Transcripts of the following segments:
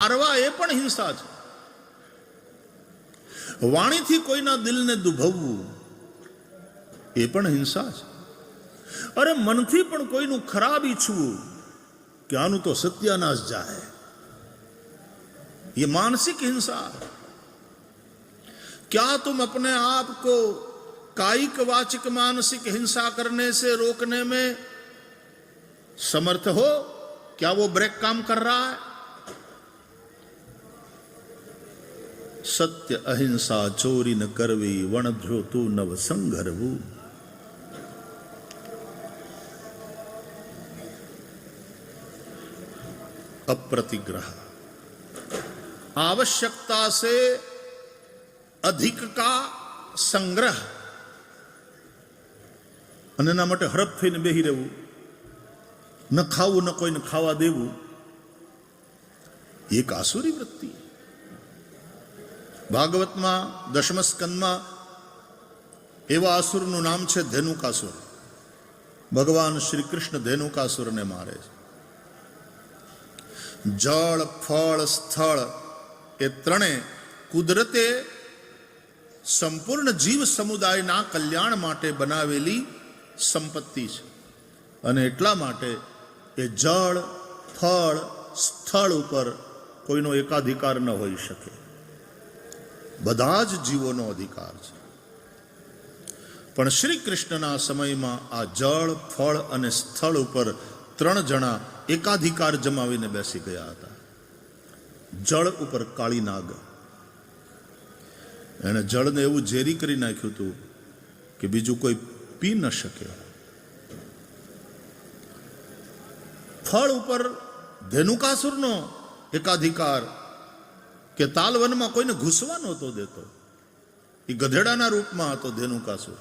મારવા એ પણ હિંસા છે. વાણીથી કોઈના દિલને દુભવવું એ પણ હિંસા છે. અરે મનથી પણ કોઈનું ખરાબ ઈચ્છવું કે આનું તો સત્યાનાશ જાય, ये मानसिक हिंसा. क्या तुम अपने आप को कायिक वाचिक मानसिक हिंसा करने से रोकने में समर्थ हो? क्या वो ब्रेक काम कर रहा है? सत्य अहिंसा चोरी न करवी वणध्यो तू नव संघरवू. अप्रतिग्रह, आवश्यकता से अधिक का संग्रह. અને એના માટે હડપ થઈને બેહી રહેવું, ન ખાવું ન કોઈને ખાવા દેવું, એક આસુરી વૃત્તિ. ભાગવતમાં 10મ સ્કંદમાં એવા આસુરનું નામ છે ધેનુકાસુર. ભગવાન શ્રી કૃષ્ણ ધેનુકાસુરને મારે છે. જળ, ફળ, સ્થળ એ ત્રણે કુદરતે સંપૂર્ણ જીવ સમુદાયના કલ્યાણ માટે બનાવેલી સંપત્તિ છે. અને એટલા માટે એ જળ, ફળ, સ્થળ ઉપર કોઈનો એકાધિકાર ન હોઈ શકે. બધા જ જીવોનો અધિકાર છે. પણ શ્રી કૃષ્ણના સમયમાં આ જળ, ફળ અને સ્થળ ઉપર 3 જણા એકાધિકાર જમાવીને બેસી ગયા હતા. જળ ઉપર કાળી નાગ, એણે જળને એવું ઝેરી કરી નાખ્યું હતું કે બીજું કોઈ પી ન શકે. ફળ ઉપર ધેનુકાસુરનો એકાધિકાર કે તાલવનમાં કોઈને ઘૂસવા નહોતો દેતો. એ ગધેડાના રૂપમાં હતો ધેનુકાસુર.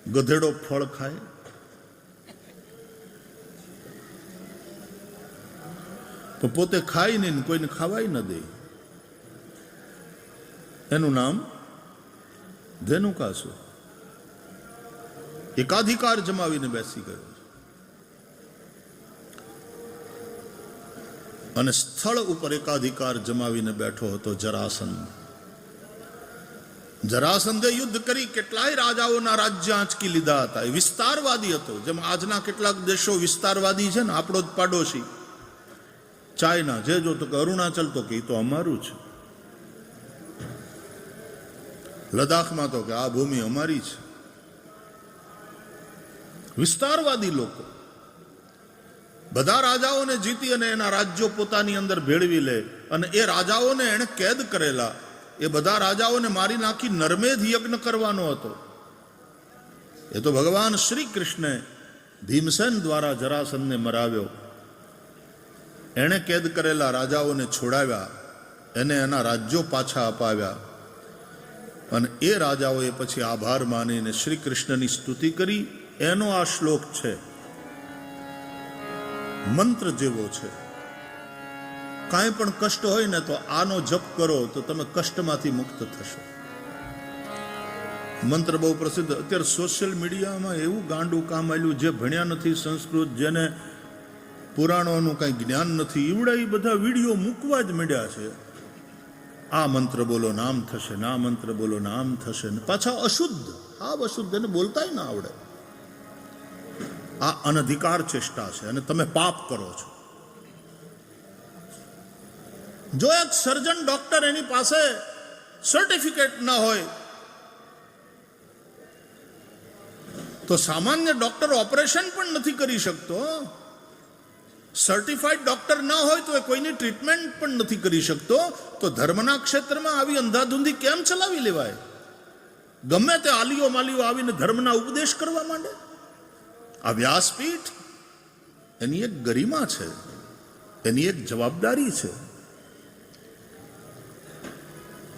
ગધેડો ફળ ખાય, તો પોતે ખાય નહીં, કોઈને ખાવાય ન દે. એનું નામ ધેનુકાસુર. એકાધિકાર જમાવીને બેસી ગયો. અને સ્થળ ઉપર એકાધિકાર જમાવીને બેઠો હતો જરાસંધ. જરાસંધે યુદ્ધ કરી કેટલાય રાજાઓના રાજ્ય આંચકી લીધા હતા. એ વિસ્તારવાદી હતો. જેમ આજના કેટલાક દેશો વિસ્તારવાદી છે ને, આપણો જ પાડોશી ચાઇના, જે જો તો કે અરુણાચલ તો કે એ તો અમારું છે. લદ્દાખમાં તો કે આ ભૂમિ અમારી છે. વિસ્તારવાદી લોકો બધા રાજાઓને જીતી અને એના રાજ્યો પોતાની અંદર ભેળવી લે. અને એ રાજાઓને એણે કેદ કરેલા, એ બધા રાજાઓને મારી નાખી નરમેધ યજ્ઞ કરવાનો હતો. એ તો ભગવાન શ્રી કૃષ્ણે ભીમસેન દ્વારા જરાસંધને મરાવ્યો. એણે કેદ કરેલા રાજાઓને છોડાવ્યા, એને એના રાજ્યો પાછા અપાવ્યા. અને એ રાજાઓએ પછી આભાર માનીને શ્રી કૃષ્ણની સ્તુતિ કરી. એનો આ શ્લોક છે, મંત્ર જેવો છે. કાંઈ પણ કષ્ટ હોય ને તો આનો જપ કરો તો તમે કષ્ટમાંથી મુક્ત થશો. મંત્ર બહુ પ્રસિદ્ધ. અત્યારે સોશિયલ મીડિયામાં એવું ગાંડું કામ આવ્યું, જે ભણ્યા નથી સંસ્કૃત, જેને પુરાણોનું કંઈ જ્ઞાન નથી, એવડા એ બધા વિડીયો મૂકવા જ માંડ્યા છે. આ મંત્ર બોલો નામ થશે, ના મંત્ર બોલો નામ થશે, ને પાછા અશુદ્ધ, હાવ અશુદ્ધ, એને બોલતાય ના આવડે. આ અનધિકાર ચેષ્ટા છે અને તમે પાપ કરો છો. જો એક સર્જન ડોક્ટર એની પાસે સર્ટિફિકેટ ના હોય તો સામાન્ય ડોક્ટર ઓપરેશન પણ નથી કરી શકતો. સર્ટિફાઈડ ડોક્ટર ના હોય તો એ કોઈની ટ્રીટમેન્ટ પણ નથી કરી શકતો. તો ધર્મના ક્ષેત્રમાં આવી અંધાધૂંધી કેમ ચલાવી લેવાય? ગમે તે આલીઓ માલીઓ આવીને ધર્મના ઉપદેશ કરવા માંડે. આ વ્યાસપીઠ, એની એક ગરિમા છે, એની એક જવાબદારી છે.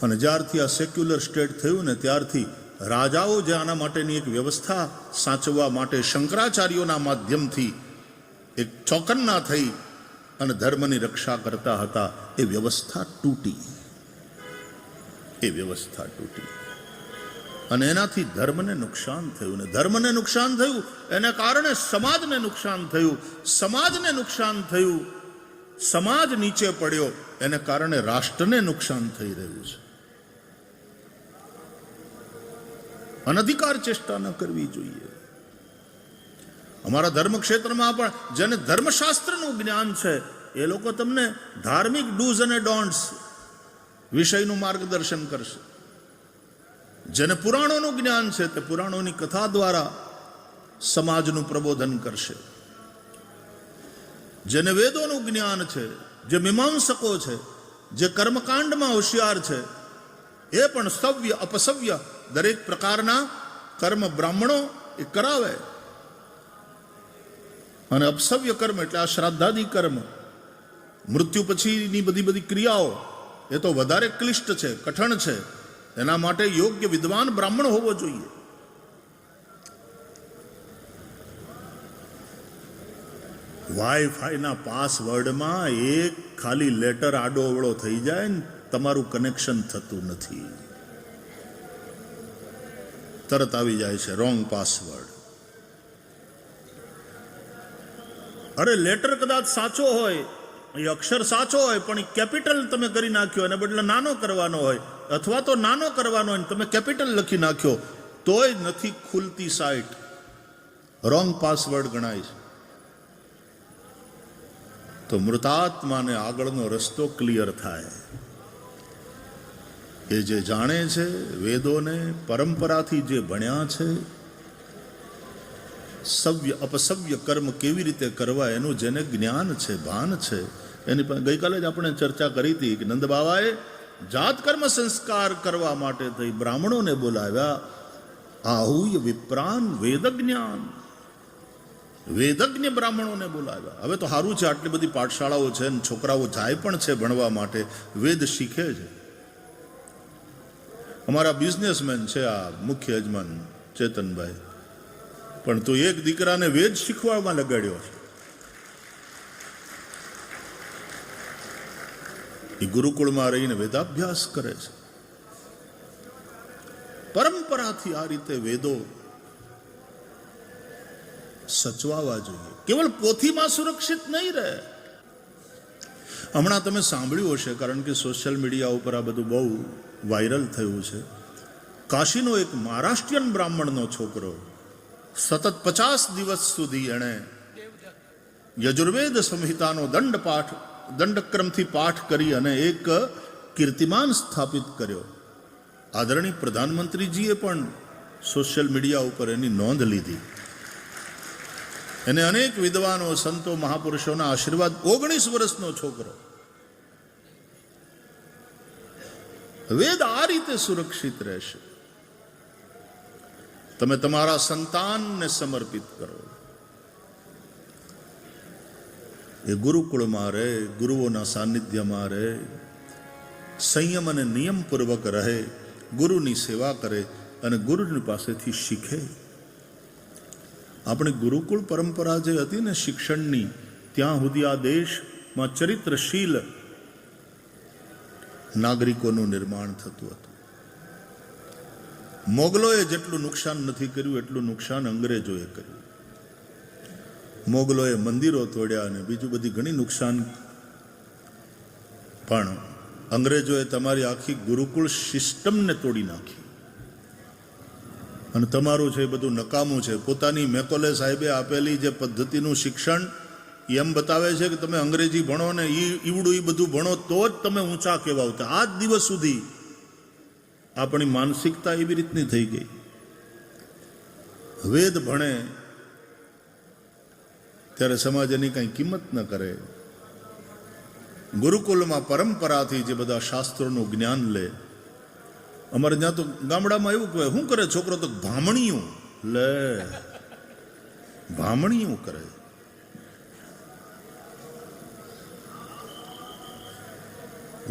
અને જ્યારથી આ સેક્યુલર સ્ટેટ થયું ને ત્યારથી રાજાઓ જે આના માટેની એક વ્યવસ્થા સાચવવા માટે શંકરાચાર્યોના માધ્યમથી એક ચોકન્ના થઈ અને ધર્મની રક્ષા કરતા હતા, એ વ્યવસ્થા તૂટી. અને એનાથી ધર્મને નુકસાન થયું. ને ધર્મને નુકસાન થયું એને કારણે સમાજને નુકસાન થયું. સમાજને નુકસાન થયું, સમાજ નીચે પડ્યો, એને કારણે રાષ્ટ્રને નુકસાન થઈ રહ્યું છે. અનધિકાર ચેષ્ટા ન કરવી જોઈએ. અમારા ધર્મ ક્ષેત્રમાં પણ જેને ધર્મશાસ્ત્રનું જ્ઞાન છે એ લોકો તમને ધાર્મિક ડૂઝ અને ડોન્ટ્સ વિષયનું માર્ગદર્શન કરશે. જેને પુરાણોનું જ્ઞાન છે તે પુરાણોની કથા દ્વારા સમાજનું પ્રબોધન કરશે. જેને વેદોનું જ્ઞાન છે, જે મીમાંસકો છે, જે કર્મકાંડમાં હોશિયાર છે, એ પણ સવ્ય અપસવ્ય દરેક પ્રકારના કર્મ બ્રાહ્મણો એ કરાવે. અને અપસવ્ય કર્મ એટલે આ શ્રાદ્ધાદિ કર્મ, મૃત્યુ પછીની બધી ક્રિયાઓ એ તો વધારે ક્લિષ્ટ છે, કઠણ છે. એના માટે યોગ્ય વિદ્વાન બ્રાહ્મણ હોવો જોઈએ. વાઈફાઈના પાસવર્ડમાં એક ખાલી લેટર આડો અવળો થઈ જાય ને તમારું કનેક્શન થતું નથી, તરત આવી જાય છે રોંગ પાસવર્ડ. અરે લેટર કદાચ સાચો હોય, એ અક્ષર સાચો હોય, પણ કેપિટલ તમે કરી નાખ્યો અને બદલે નાનો કરવાનો હોય, અથવા તો નાનો કરવાનો હોય તમે કેપિટલ લખી નાખ્યો, તોય નથી ખુલતી સાઇટ, રોંગ પાસવર્ડ ગણાય છે. તો મૃતાત્માને આગળનો રસ્તો ક્લિયર થાય. એ જે જાણે છે વેદોને, પરંપરાથી જે ભણ્યા છે, સવ્ય અપસવ્ય કર્મ કેવી રીતે કરવા એનું જેને જ્ઞાન છે, ભાન છે, એની પાસે ગઈકાલે જ આપણે ચર્ચા કરી હતી કે નંદ બાવાએ જાત કર્મ સંસ્કાર કરવા માટે થઈ બ્રાહ્મણોને બોલાવ્યા. આહુય વિપ્રાન વેદ જ્ઞાન, વેદજ્ઞ બ્રાહ્મણોને બોલાવ્યા. હવે તો સારું છે, આટલી બધી પાઠશાળાઓ છે ને છોકરાઓ જાય પણ છે ભણવા માટે, વેદ શીખે છે. અમારા બિઝનેસમેન છે આ મુખ્ય યજમાન ચેતનભાઈ, પણ તો એક દીકરાને વેદ શીખવાડવા લગાડ્યો છે. એ ગુરુકુળમાં રહીને વેદાભ્યાસ કરે છે. પરંપરાથી આ રીતે વેદો સચવાવા જોઈએ. કેવળ પોથીમાં સુરક્ષિત નહીં રહે. હમણાં તમે સાંભળ્યું હશે, કારણ કે સોશિયલ મીડિયા ઉપર આ બધું બહુ વાયરલ થયું છે. કાશીનો એક મહારાષ્ટ્રીયન બ્રાહ્મણનો છોકરો સતત 50 દિવસ સુધી એણે યજુર્વેદ સંહિતાનો દંડક્રમથી પાઠ કરી અને એક કીર્તિમાન સ્થાપિત કર્યો. આદરણીય પ્રધાનમંત્રીજીએ પણ સોશિયલ મીડિયા ઉપર એની નોંધ લીધી. એને અનેક વિદ્વાનો, સંતો, મહાપુરુષોના આશીર્વાદ. 19 વર્ષનો છોકરો. વેદ આ રીતે સુરક્ષિત રહેશે. તમે તમારા સંતાનને સમર્પિત કરો. એ ગુરુકુળમાં રહે, ગુરુઓના સાનિધ્યમાં રહે, સંયમ અને નિયમપૂર્વક રહે, ગુરુની સેવા કરે અને ગુરુની પાસેથી શીખે. આપણી ગુરુકુળ પરંપરા જે હતી ને શિક્ષણની, ત્યાં સુધી આ દેશમાં ચરિત્રશીલ નાગરિકોનું નિર્માણ થતું હતું. મોગલોએ જેટલું નુકસાન નથી કર્યું એટલું નુકસાન અંગ્રેજોએ કર્યું. મોગલોએ મંદિરો તોડ્યા અને બીજું બધી ઘણી નુકસાન, પણ અંગ્રેજોએ તમારી આખી ગુરુકુળ સિસ્ટમને તોડી નાખી. અને તમારું છે એ બધું નકામું છે. પોતાની મેકોલે સાહેબે આપેલી જે પદ્ધતિનું શિક્ષણ એમ બતાવે છે કે તમે અંગ્રેજી ભણો ને ઈવડું એ બધું ભણો તો જ તમે ઊંચા કહેવાતા. આજ દિવસ સુધી આપણી માનસિકતા એવી રીતની થઈ ગઈ. વેદ ભણે ત્યારે સમાજ એની કંઈ કિંમત ન કરે. ગુરુકુલમાં પરંપરાથી જે બધા શાસ્ત્રોનું જ્ઞાન લે. અમારે ત્યાં તો ગામડામાં એવું કહેવાય, શું કરે છોકરો? તો ભામણીયું લે, ભામણીયું કરે.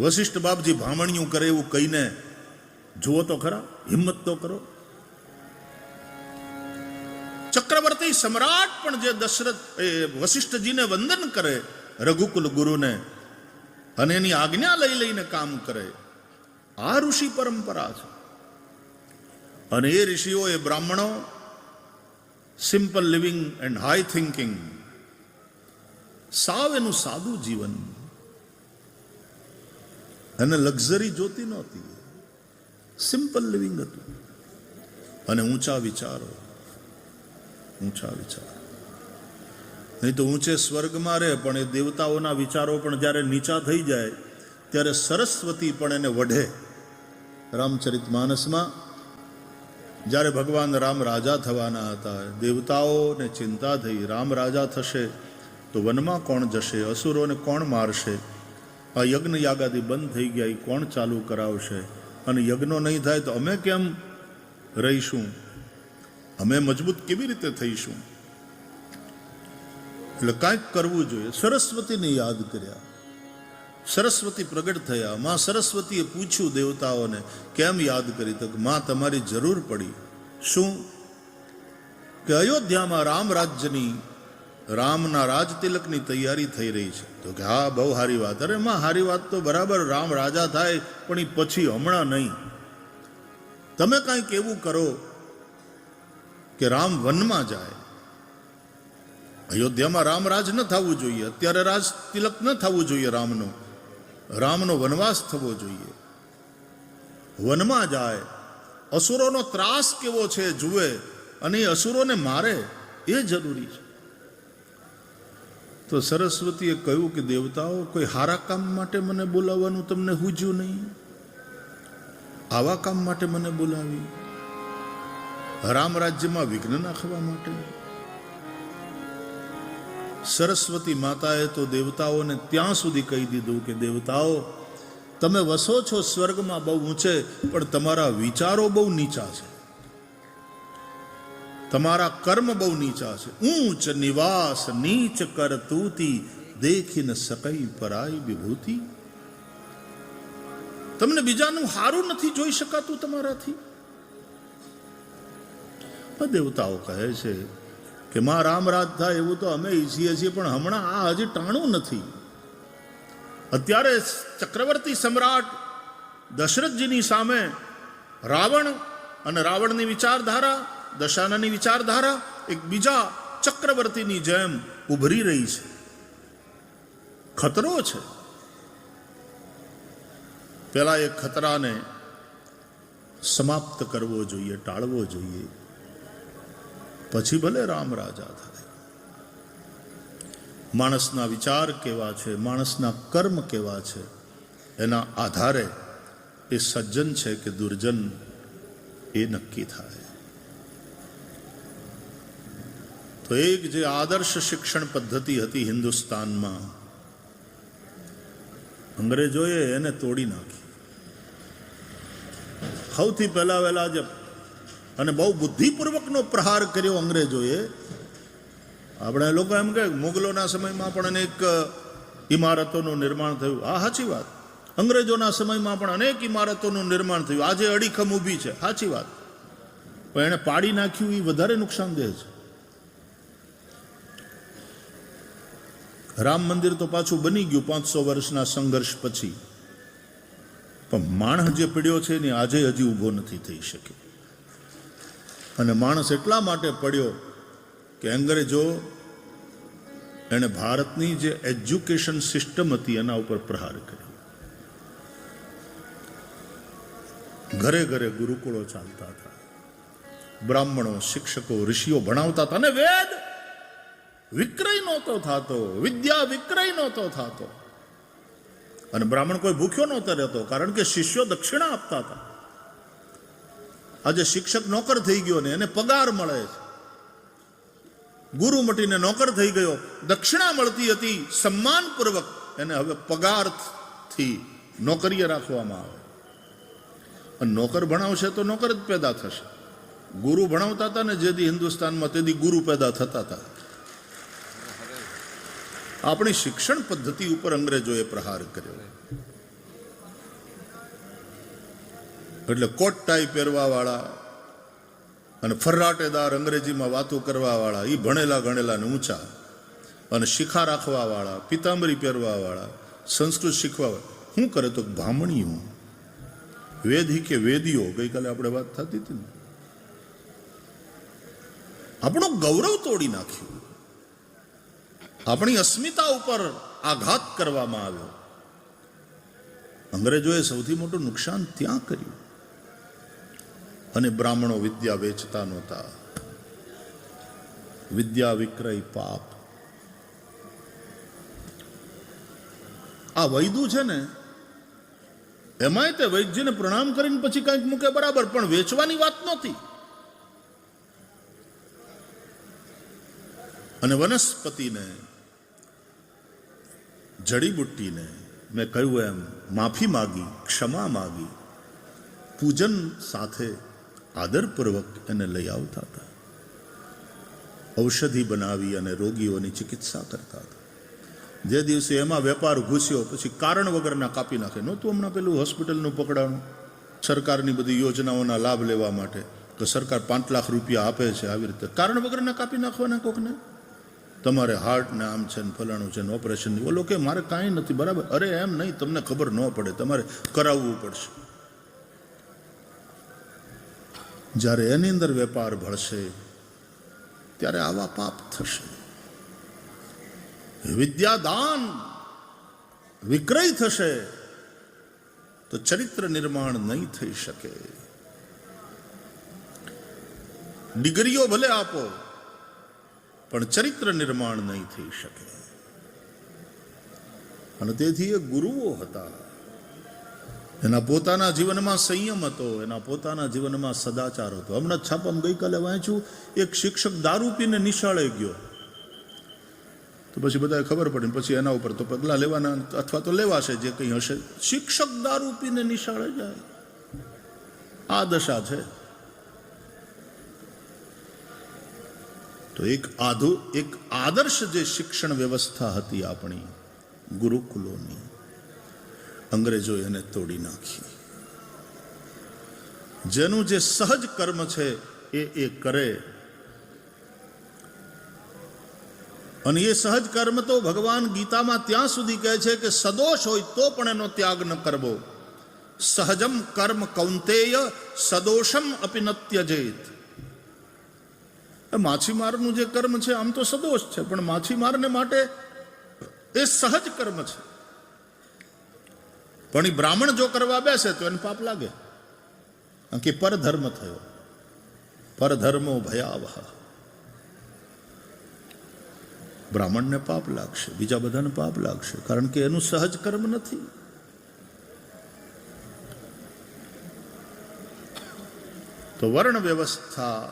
વશિષ્ઠ બાપજી ભામણીયું કરે એવું કહીને જુઓ તો ખરા, હિંમત તો કરો. ચક્રવર્તી સમ્રાટ પણ જે દશરથ વશિષ્ઠજીને વંદન કરે, રઘુકુલ ગુરુને, અને એની આજ્ઞા લઈને કામ કરે. આ ઋષિ પરંપરા છે. અને એ ઋષિઓ, એ બ્રાહ્મણો simple living and high thinking, સાવ એનું સાદું જીવન. એને લક્ઝરી જોતી નહોતી, સિમ્પલ લિવિંગ હતું. અને ઊંચા વિચારો. નહીં તો ઊંચે સ્વર્ગમાં રહે, પણ એ દેવતાઓના વિચારો પણ જ્યારે નીચા થઈ જાય ત્યારે સરસ્વતી પણ એને વઢે. રામચરિતમાનસમાં જ્યારે ભગવાન રામ રાજા થવાના હતા, દેવતાઓને ચિંતા થઈ, રામ રાજા થશે તો વનમાં કોણ જશે, અસુરોને કોણ મારશે, આ યજ્ઞ યાગાદી બંધ થઈ ગયા, એ કોણ ચાલુ કરાવશે, અને યજ્ઞો નહીં થાય તો અમે કેમ રહીશું, અમે મજબૂત કેવી રીતે થઈશું? એટલે કાંઈક કરવું જોઈએ. સરસ્વતીને યાદ કર્યા, સરસ્વતી પ્રગટ થયા. માં સરસ્વતીએ પૂછ્યું દેવતાઓને, કેમ યાદ કરી? તો માં તમારી જરૂર પડી. શું? કે અયોધ્યામાં રામ રાજ્યની, રામના રાજ તિલકની તૈયારી થઈ રહી છે. તો કે હા, બહુ સારી વાત. અરે માં, સારી વાત તો બરાબર, રામ રાજા થાય, પણ એ પછી, હમણાં નહીં. તમે કાંઈક એવું કરો કે રામ વનમાં જાય. અયોધ્યામાં રામ રાજ ન થવું જોઈએ, અત્યારે રાજ તિલક ન થવું જોઈએ રામનો વનવાસ થવો જોઈએ. વનમાં જાય, અસુરોનો ત્રાસ કેવો છે જુએ, અને એ અસુરોને મારે, એ જરૂરી છે. તો સરસ્વતીએ કહ્યું કે દેવતાઓ, કોઈ સારા કામ માટે મને બોલાવવાનું તમને સૂઝ્યું નહીં, આવા કામ માટે મને બોલાવી, રામ રાજ્યમાં વિઘ્ન નાખવા માટે? સરસ્વતી માતાએ તો દેવતાઓને ત્યાં સુધી કહી દીધું કે દેવતાઓ, તમે વસો છો સ્વર્ગમાં બહુ ઊંચે, પણ તમારા વિચારો બહુ નીચા છે, તમારા કર્મ બહુ નીચા છે. ઊંચ નિવાસ નીચ કરતૂતી, દેખી ન સકઈ પરાઈ વિભૂતિ. તમને બીજાનું સારું નથી જોઈ શકાતું તમારાથી. દેવતાઓ કહે છે કે માં રામ રાજ થાય એવું તો અમે ઈચ્છીએ છીએ, પણ હમણાં આ હજી ટાણું નથી. અત્યારે ચક્રવર્તી સમ્રાટ દશરથજીની સામે રાવણ અને રાવણની વિચારધારા, દશાનની વિચારધારા એક બીજા ચક્રવર્તીની જેમ ઉભરી રહી છે. ખતરો છે. પેલા એ ખતરાને સમાપ્ત કરવો જોઈએ, ટાળવો જોઈએ, પછી ભલે રામ રાજા થાય. માણસના વિચાર કેવા છે, માણસના કર્મ કેવા છે, એના આધારે એ સજ્જન છે કે દુર્જન એ નક્કી થાય. તો એક જે આદર્શ શિક્ષણ પદ્ધતિ હતી હિન્દુસ્તાનમાં, અંગ્રેજોએ એને તોડી નાખી. સૌથી પહેલા વહેલા જે અને બહુ બુદ્ધિપૂર્વકનો પ્રહાર કર્યો અંગ્રેજોએ. આપણે લોકો એમ કે મુગલોના સમયમાં પણ અનેક ઇમારતોનું નિર્માણ થયું. આ સાચી વાત. અંગ્રેજોના સમયમાં પણ અનેક ઇમારતોનું નિર્માણ થયું. આજે અડીખમ ઊભી છે, સાચી વાત. પણ એને પાડી નાખ્યું એ વધારે નુકસાનદેહ છે. રામ મંદિર તો પાછું બની ગયું 500 વર્ષના સંઘર્ષ પછી, પણ માણસ જે પડ્યો છે ને આજે હજી ઊભો નથી થઈ શક્યો. અને માણસ એટલા માટે પડ્યો કે અંગ્રેજો એને ભારતની જે એજ્યુકેશન સિસ્ટમ હતી એના ઉપર પ્રહાર કર્યો. ઘરે ઘરે ગુરુકુળો ચાલતા હતા, બ્રાહ્મણો, શિક્ષકો, ઋષિઓ ભણાવતા હતા, અને વેદ વિક્રય નહોતો થતો, વિદ્યા વિક્રય નહોતો થતો. અને બ્રાહ્મણ કોઈ ભૂખ્યો નહોતો રહેતો, કારણ કે શિષ્યો દક્ષિણા આપતા હતા. આજે શિક્ષક નોકર થઈ ગયો ને એને પગાર મળે છે. ગુરુ મટીને નોકર થઈ ગયો, દક્ષિણા મળતી હતી સન્માનપૂર્વક, એને હવે પગારથી નોકરીએ રાખવામાં આવે. અને નોકર ભણાવશે તો નોકર જ પેદા થશે. ગુરુ ભણાવતા હતા ને જેથી હિન્દુસ્તાનમાં, તેથી ગુરુ પેદા થતા હતા. આપણી શિક્ષણ પદ્ધતિ ઉપર અંગ્રેજોએ પ્રહાર કર્યો. એટલે કોટ ટાઈ પહેરવા વાળા અને ફર્રાટેદાર અંગ્રેજીમાં વાતો કરવા વાળા, એ ભણેલા ગણેલા ને ઊંચા, અને શિખા રાખવા વાળા, પિતાંબરી પહેરવા વાળા, સંસ્કૃત શીખવા વાળા. શું કરે તો બ્રાહ્મણીઓ, વેદી કે વેદીઓ, ગઈકાલે આપણે વાત થતી હતી ને, આપણું ગૌરવ તોડી નાખ્યું. આપણી અસ્મિતા ઉપર આઘાત કરવામાં આવ્યો. અંગ્રેજોએ સૌથી મોટું નુકસાન ત્યાં કર્યું. અને બ્રાહ્મણો વિદ્યા વેચતા નહોતા. વિદ્યા વિક્રય પાપ. આ વૈદું છે ને, એમાંય તે વૈદ્યને પ્રણામ કરીને પછી કંઈક મૂકે બરાબર, પણ વેચવાની વાત નહોતી. અને વનસ્પતિને, જડીબુટ્ટીને મેં કહ્યું એમ માફી માગી, ક્ષમા માગી, પૂજન સાથે આદરપૂર્વક એને લઈ આવતા હતા. ઔષધિ બનાવી અને રોગીઓની ચિકિત્સા કરતા હતા. જે દિવસે એમાં વેપાર ઘૂસ્યો પછી કારણ વગરના કાપી નાખે. નહોતું હમણાં પેલું હોસ્પિટલનું પકડાણું સરકારની બધી યોજનાઓના લાભ લેવા માટે, તો સરકાર 5 લાખ રૂપિયા આપે છે, આવી રીતે કારણ વગરના કાપી નાખવાના કોકને. તમારે હાર્ટ ને આમ છે ને ફલાણું છે ને ઓપરેશન, ઓલો કે મારે કાંઈ નથી, બરાબર. અરે એમ નહીં, તમને ખબર ન પડે, તમારે કરાવવું પડશે. જ્યારે એની અંદર વેપાર ભળશે ત્યારે આવા પાપ થશે. વિદ્યાદાન વિક્રય થશે તો ચરિત્ર નિર્માણ નહીં થઈ શકે. ડિગ્રીઓ ભલે આપો પણ ચરિત્ર નિર્માણ નહીં થઈ શકે. અને તેથી એ ગુરુઓ હતા. એના પોતાના જીવનમાં સંયમ હતો, એના પોતાના જીવનમાં સદાચાર હતો. હમણાં છાપામાં ગઈકાલે વાંચ્યું, એક શિક્ષક દારૂ પીને નિશાળે ગયો, તો પછી બધાએ ખબર પડી, પછી એના ઉપર તો પગલાં લેવાના અથવા તો લેવાશે જે કંઈ હશે. શિક્ષક દારૂ પીને નિશાળે જાય, આ દશા છે. તો એક આદર્શ જે શિક્ષણ વ્યવસ્થા હતી આપણી ગુરુકુલોની, અંગ્રેજો એને તોડી નાખી. જેનું જે સહજ કર્મ છે એ કરે, અને એ સહજ કર્મ તો ભગવાન ગીતામાં ત્યાં સુધી કહે છે કે સદોષ હોય તો પણ એનો ત્યાગ ન કરવો. સહજમ કર્મ કૌંતેય સદોષમ અપિ ન ત્યજેત. માછીમારનું જે કર્મ છે આમ તો સદોષ છે, પણ માછીમારને માટે એ સહજ કર્મ છે. પણ એ બ્રાહ્મણ જો કરવા બેસે તો એને પાપ લાગે, કે પરધર્મ થયો. પરધર્મો ભયાવહ. બ્રાહ્મણને પાપ લાગશે, બીજા બધાને પાપ લાગશે, કારણ કે એનું સહજ કર્મ નથી. તો વર્ણ વ્યવસ્થા,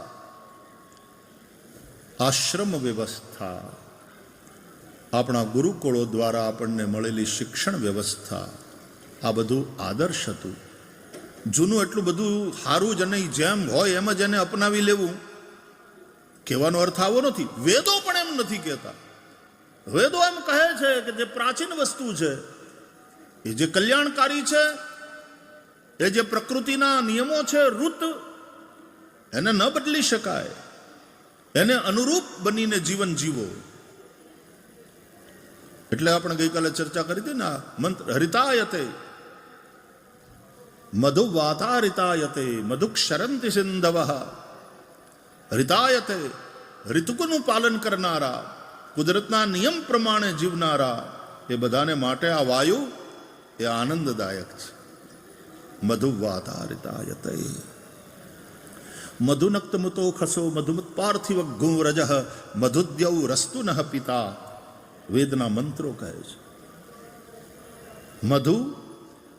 આશ્રમ વ્યવસ્થા, આપણા ગુરુકુળો દ્વારા આપણને મળેલી શિક્ષણ વ્યવસ્થા, આ બધું આદર્શ હતું. જૂનું એટલું બધું સારું જ નહીં, જેમ હોય એમ જ એને અપનાવી લેવું. કહેવાનો અર્થ આવો નથી. વેદો પણ એમ નથી કહેતા. વેદો એમ કહે છે કે જે પ્રાચીન વસ્તુ છે, એ જે કલ્યાણકારી છે, એ જે પ્રકૃતિના નિયમો છે, ઋત, એને ન બદલી શકાય. એને અનુરૂપ બનીને જીવન જીવો. એટલે આપણે ગઈકાલે ચર્ચા કરી હતી ને, મંત્ર હરિતાયતે મધુવાતારિતાયતે મધુક્ષરંતિ સિંધવઃ. હરિતાયતે, ઋતુકનું પાલન કરનારા, કુદરતના નિયમ પ્રમાણે જીવનારા, એ બધાને માટે આ વાયુ એ આનંદદાયક છે. મધુવાતારિતાયતે મધુનક્તમુતો ખસો મધુમત પાર્થિવ ગુંરજ મધુદ્યૌ રસ્તુ નઃ પિતા. વેદના મંત્રો કહે છે. મધુ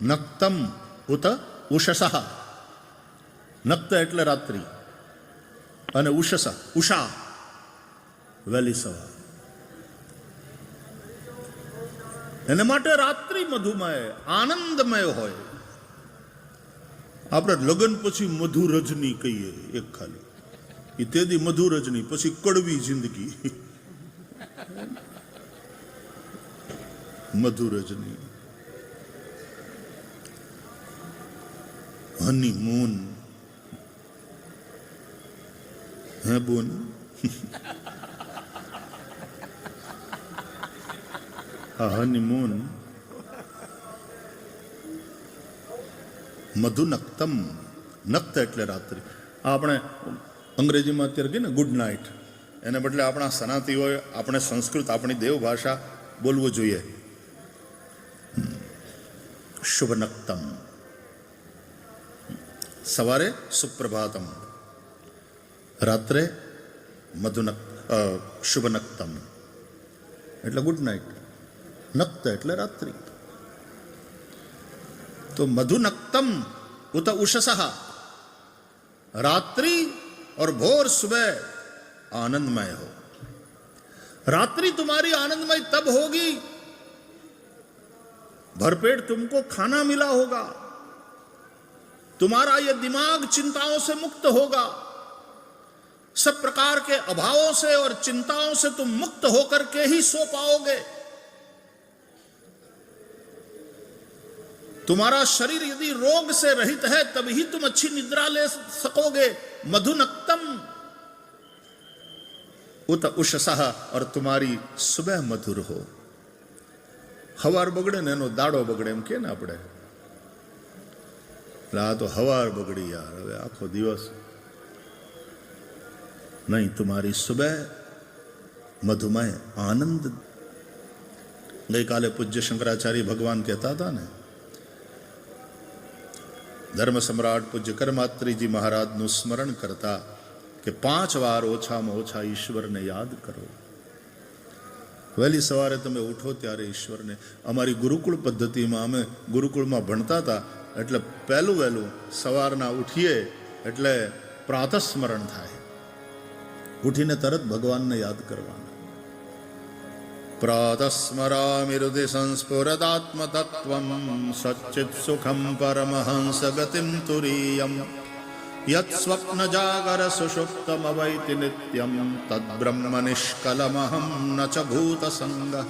નક્તમ ઉત ઉષસઃ. નક્ત એટલે રાત્રિ, અને ઉષસ ઉષા વહેલી સવાર. એને માટે રાત્રિ મધુમય આનંદમય હોય. આપણે લગ્ન પછી મધુ રજની કહીએ એક ખાલી, એ તેદી મધુ રજની, પછી કડવી જિંદગી. મધુ રજની, હનીમૂન. હે બોન, આ હનીમૂન. મધુનક્તમ, નક્ત એટલે રાત્રિ. આપણે અંગ્રેજીમાં અત્યારે કહીએ ને ગુડ નાઇટ, એને બદલે આપણા સનાતીઓએ, આપણે સંસ્કૃત, આપણી દેવ ભાષા બોલવું જોઈએ. શુભનક્તમ, સવારે સુપ્રભાતમ, રાત્રે શુભનક્તમ એટલે ગુડ નાઇટ, નક્ત એટલે રાત્રિ. तो मधुनक्तम उत उषसः, रात्रि और भोर सुबह आनंदमय हो. रात्रि तुम्हारी आनंदमय तब होगी भरपेट तुमको खाना मिला होगा, तुम्हारा यह दिमाग चिंताओं से मुक्त होगा, सब प्रकार के अभावों से और चिंताओं से तुम मुक्त होकर के ही सो पाओगे. तुम्हारा शरीर यदि रोग से रहित है तभी ही तुम अच्छी निद्रा ले सकोगे. मधुनक्तम उत उषसः, और तुम्हारी सुबह मधुर हो. हवार बगड़े ने एनो दाड़ो बगड़े एम के ने आपणे, आ तो हवार बगड़ी यार, હવે આખો દિવસ नहीं. तुम्हारी सुबह मधुमय आनंद. गई काले पूज्य शंकराचार्य भगवान कहता था ने, धर्म सम्राट पूज्य करमात्री जी महाराज નું સ્મરણ કરતા કે 5 વાર ઓછામાં ઓછા ઈશ્વરને યાદ કરો. વહેલી સવારે તમે ઉઠો ત્યારે ઈશ્વરને. અમારી ગુરુકુળ પદ્ધતિમાં અમે ગુરુકુળમાં ભણતા હતા એટલે પહેલું વહેલું સવારના ઉઠીએ એટલે પ્રાતઃ સ્મરણ થાય, ઉઠીને તરત ભગવાનને યાદ કરવાના. प्रातस्मरामि हृदि संस्फुरदात्मतत्त्वं सच्चित् सुखं परमहंस गतिं तुरीयं यत् स्वप्नजागर सुषुप्तमवैति नित्यं तद्ब्रह्म निष्कलमहं न च भूतसङ्गः.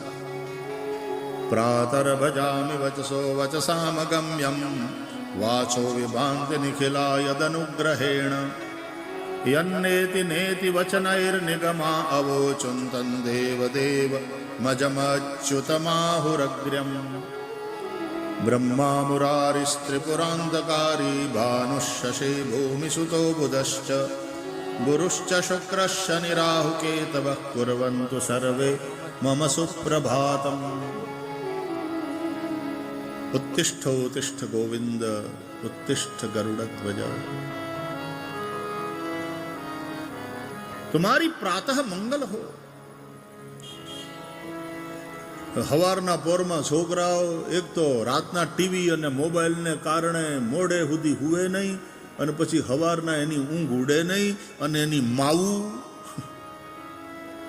प्रातर्भजामि वचसो वचसामगम्यं वाचो विभान्ति निखिला यदनुग्रहेण यन्नेति नेति वचनैर्निगमा अवोचुन्तं देवदेव मजमच्युतमाहुरग्र्यम्. ब्रह्मा मुरारिस्त्रिपुरान्धकारी भानुःशशी भूमिसुतो बुधश्च गुरुश्च शुक्रश्च निराहुकेतवः कुर्वन्तु सर्वे मम सुप्रभातम्. उत्तिष्ठ उत्तिष्ठ गोविन्द उत्तिष्ठ गरुडध्वज. तुम्हारी प्रातः मंगल हो. હવારના પોરમાં છોકરાઓ એક તો રાતના ટીવી અને મોબાઈલને કારણે મોડે સુધી હુવે નહીં, અને પછી હવારના એની ઊંઘ ઉડે નહીં, અને એની માવું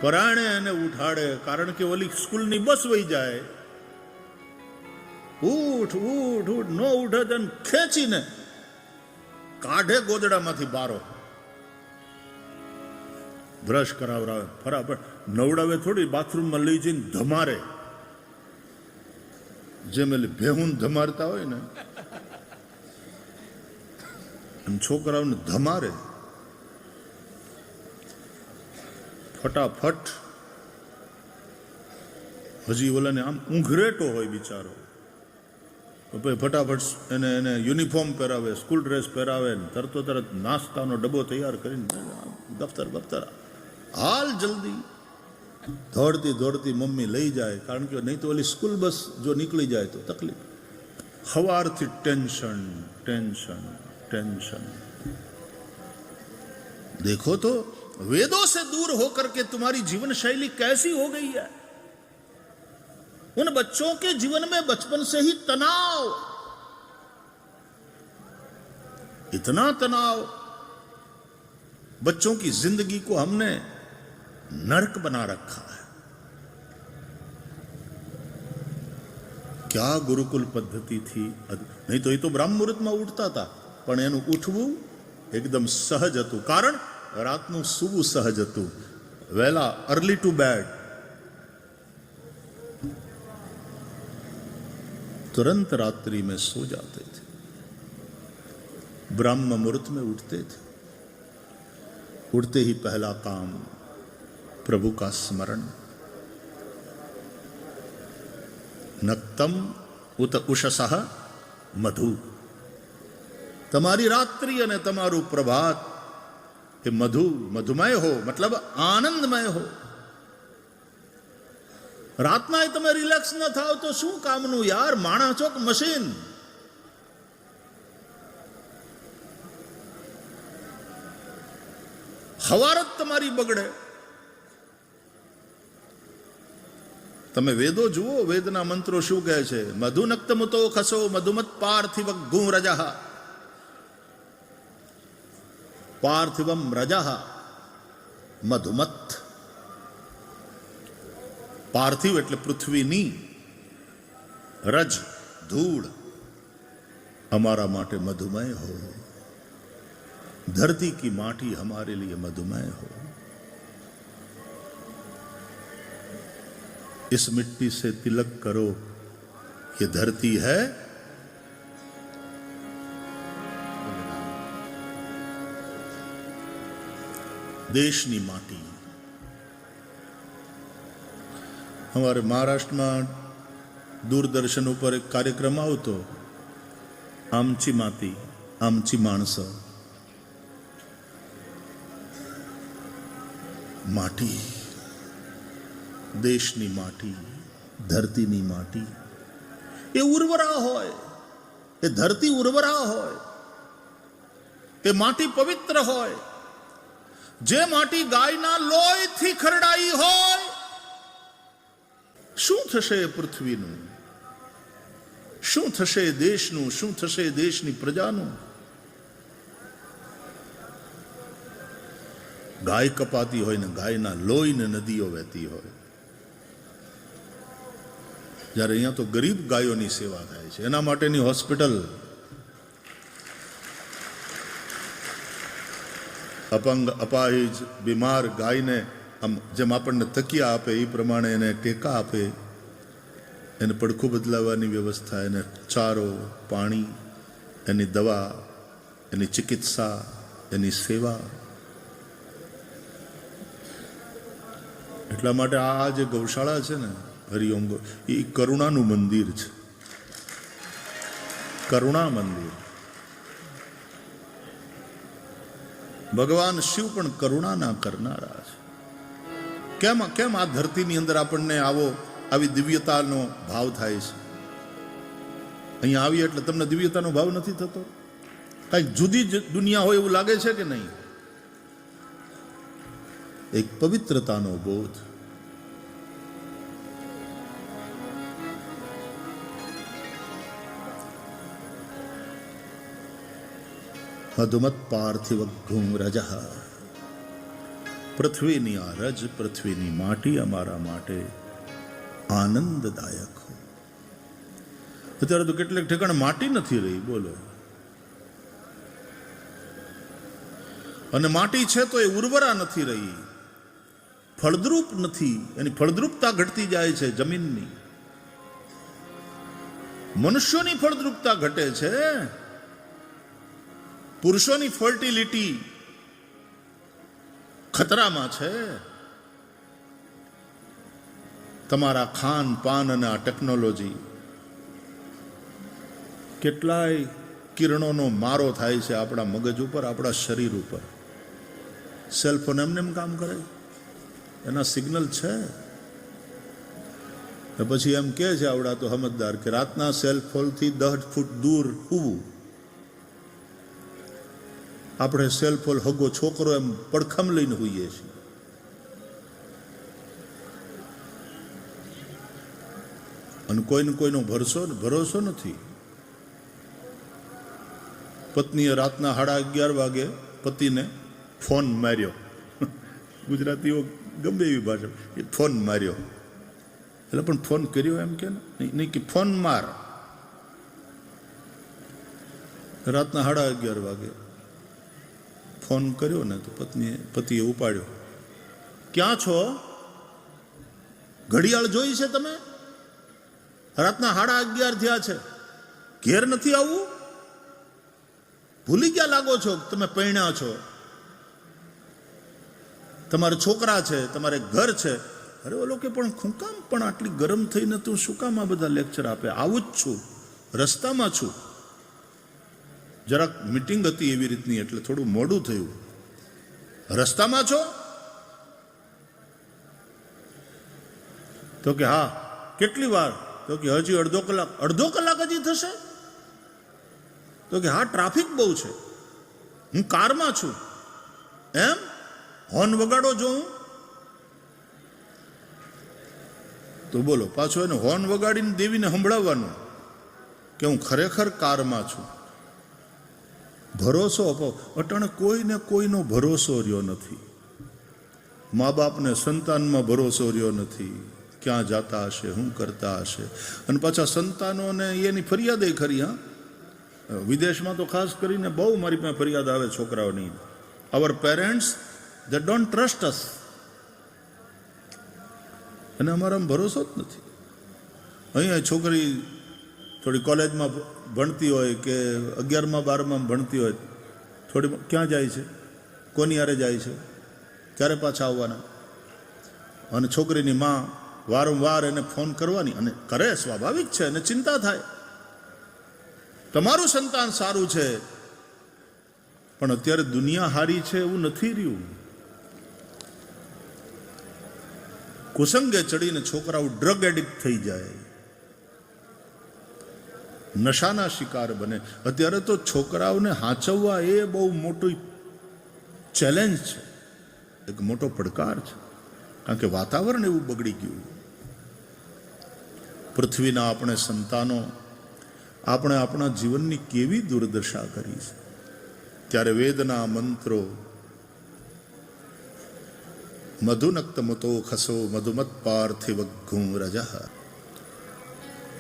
પરાણે એને ઉઠાડે, કારણ કે ઓલી સ્કૂલની બસ વહી જાય. ઉઠ ઉઠ ઉઠ, નો ઉઠે તેને ખેંચીને કાઢે ગોદડામાંથી બારો, બ્રશ કરાવરાવે, ફરાફટ નવડાવે થોડી, બાથરૂમમાં લઈ જઈને ધમારે, જેમ એટલે ભેહું ધમારતા હોય ને એમ છોકરાઓને ધમારે ફટાફટ. હજી ઓલાને આમ ઊંઘરેટો હોય બિચારો, ફટાફટ એને યુનિફોર્મ પહેરાવે, સ્કૂલ ડ્રેસ પહેરાવે, તરતો તરત નાસ્તાનો ડબ્બો તૈયાર કરીને દફતર હાલ જલ્દી. દોડતી દોડતી મમ્મી લઈ જાય, કારણ કે નહીં તો ઓલી સ્કૂલ બસ જો નીકળી જાય તો તકલીફ. સવારથી ટેન્શન ટેન્શન ટેન્શન. देखो तो वेदों से दूर होकर के तुम्हारी जीवन शैली कैसी हो गई है. उन बच्चों के जीवन में बचपन से ही तनाव, इतना तनाव, बच्चों की जिंदगी को हमने नरक बना रखा है. क्या गुरुकुल पद्धति थी. नहीं तो ये तो ब्रह्म मुहूर्त में उठता था, पण एનું ઉઠવું એકદમ સહજ હતું, કારણ રાતનું સૂવું સહજ હતું. વહેલા अर्ली टू बेड, तुरंत रात्रि में सो जाते थे, ब्रह्म मुहूर्त में उठते थे. उठते ही पहला काम प्रभु का स्मरण. नक्तम उत उषसः मधु. તમારી રાત્રિ અને તમારું પ્રભાત એ મધુમય હો, મતલબ આનંદમય હો. રાતના તમે રિલેક્સ ન થાવ તો શું કામનું યાર. માણસ ચોક મશીન. હવાર જ તમારી બગડે. તમે વેદો જુઓ, વેદના મંત્રો શું કહે છે? મધુનક્તમુતો ખસો મધુમત પાર્થિવ ગું રજઃ, પાર્થિવમ રજઃ મધુમત. પાર્થિવ એટલે પૃથ્વીની, રજ ધૂળ हमारा माटे मधुमय हो, धरती की माटी हमारे लिए मधुमय हो. इस मिट्टी से तिलक करो, ये धरती है देशनी माटी. हमारे महाराष्ट्र में दूरदर्शन पर एक कार्यक्रम आवतो, आमची माती आमची माणसं. माटी, देशनी माटी, ધરતીની માટી એ ઉર્વરા હોય, એ ધરતી ઉર્વરા હોય, એ માટી પવિત્ર હોય. જે માટી ગાયના લોહીથી ખરડાઈ હોય, શું થશે પૃથ્વીનું? શું થશે દેશનું? શું થશે દેશની પ્રજાનું? ગાય કપાતી હોય ને ગાયના લોહીને નદીઓ વહેતી હોય. જ્યારે અહીંયા તો ગરીબ ગાયોની સેવા થાય છે, એના માટેની હોસ્પિટલ, અપંગ અપાહિજ બીમાર ગાયને આમ જેમ આપણને તકિયા આપે એ પ્રમાણે એને ટેકા આપે, એને પડખું બદલાવવાની વ્યવસ્થા, એને ચારો પાણી, એની દવા, એની ચિકિત્સા, એની સેવા. એટલા માટે આ જે ગૌશાળા છે ને, હરિઓમ એ કરુણાનું મંદિર છે, કરુણા મંદિર. ભગવાન શિવ પણ કરુણાના કરનારા છે. કેમ આ ધરતીની અંદર આપણને આવી દિવ્યતાનો ભાવ થાય છે? અહીંયા આવીએ એટલે તમને દિવ્યતાનો ભાવ નથી થતો? કઈક જુદી જ દુનિયા હોય એવું લાગે છે કે નહીં? એક પવિત્રતાનો બોધ. મધુમત પાર્થિવ ગું રજઃ. પૃથ્વીની આ રજ, પૃથ્વીની માટી અમારા માટે આનંદદાયક હો. અત્યારે તો કેટલાક ઠેકાણે માટી નથી રહી, બોલો. અને માટી છે તો એ ઉર્વરા નથી રહી, ફળદ્રુપ નથી, એની ફળદ્રુપતા ઘટતી જાય છે જમીનની. મનુષ્યોની ફળદ્રુપતા ઘટે છે, પુરુષોની ફર્ટિલિટી ખતરામાં છે. તમારા ખાન પાન અને આ ટેકનોલોજી, કેટલાય કિરણોનો મારો થાય છે આપણા મગજ ઉપર, આપણા શરીર ઉપર. સેલફોન એમને એમ કામ કરે? એના સિગ્નલ છે. પછી એમ કે છે આવડા તો સમજદાર કે રાતના સેલફોનથી 10 ફૂટ દૂર હોવું. આપણે સેલફોન હગો છોકરો એમ પડખમ લઈને હોઈએ છીએ. અને કોઈનો ભરોસો નથી. પત્નીએ રાતના 11:30 વાગે પતિને ફોન માર્યો. ગુજરાતીઓ ગમે એવી ભાષા, એ ફોન માર્યો એટલે પણ ફોન કર્યો એમ કે નહીં કે ફોન માર. રાતના 11:30 વાગે ફોન કર્યો ને તો પતિએ ઉપાડ્યો. ક્યાં છો? ઘડિયાળ જોઈ છે તમે? રાતના 11:30 થયા છે, ઘેર નથી આવવું? ભૂલી ગયા લાગો છો તમે પૈણ્યા છો, તમારે છોકરા છે, તમારે ઘર છે. અરે ઓલો કે પણ હું કામ પણ આટલી ગરમ થઈને તું શું કામ આ બધા લેક્ચર આપે? આવું જ છું, રસ્તામાં છું, જરાક મીટિંગ હતી એવી રીતની એટલે થોડું મોડું થયું. રસ્તામાં છો? તો કે હા. કેટલી વાર? તો કે હજી અડધો કલાક. અડધો કલાક હજી થશે? તો કે હા ટ્રાફિક બહુ છે, હું કારમાં છું. એમ? હોર્ન વગાડો જો હું તો બોલો, પાછો એને હોર્ન વગાડીને દેવીને સંભળાવવાનું કે હું ખરેખર કારમાં છું. ભરોસો અપાવ. અટાણે કોઈને કોઈનો ભરોસો રહ્યો નથી. મા બાપને સંતાનમાં ભરોસો રહ્યો નથી. ક્યાં જતા હશે, શું કરતા હશે. અને પાછા સંતાનોને એની ફરિયાદ ખરી. હા, વિદેશમાં તો ખાસ કરીને બહુ મારી પાસે ફરિયાદ આવે છોકરાઓની. અવર પેરેન્ટ્સ દે ડોન્ટ ટ્રસ્ટ અસ. અને અમારામાં ભરોસો જ નથી. અહીંયા છોકરી થોડી કોલેજમાં ભણતી હોય કે 11માં 12માં ભણતી હોય, થોડી ક્યાં જાય છે, કોની હારે જાય છે, ક્યારે પાછા આવવાના. અને છોકરીની માં વારંવાર એને ફોન કરવાની, અને કરે, સ્વાભાવિક છે, અને ચિંતા થાય. તમારું સંતાન સારું છે, પણ અત્યારે દુનિયા હારી છે એવું નથી રહ્યું. કુસંગે ચડીને છોકરાઓ ડ્રગ એડિક્ટ થઈ જાય, નશાના શિકાર બને. અત્યારે તો છોકરાઓને હાચવવા એ બહુ મોટું ચેલેન્જ છે, એક મોટો પડકાર છે. કારણ કે વાતાવરણ એવું બગડી ગયું. પૃથ્વીના આપણે સંતાનો, આપણે આપણા જીવનની કેવી દુર્દશા કરી છે. ત્યારે વેદના મંત્રો મધુનક્તમતો ખસો મધુમત પાર્થિવ ઘૂંરજ.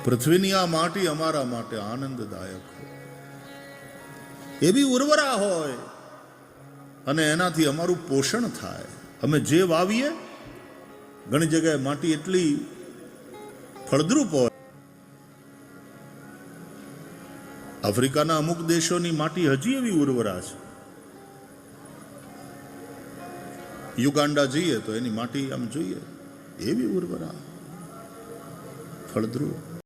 પૃથ્વીની આ માટી અમારા માટે આનંદદાયક હોય, એવી ઉર્વરા હોય, અને એનાથી અમારું પોષણ થાય. અમે જે વાવીએ, ઘણી જગ્યાએ માટી એટલી ફળદ્રુપ હોય. આફ્રિકાના અમુક દેશોની માટી હજી એવી ઉર્વરા છે. યુગાન્ડા જઈએ તો એની માટી આમ જોઈએ, એવી ઉર્વરા, ફળદ્રુપ.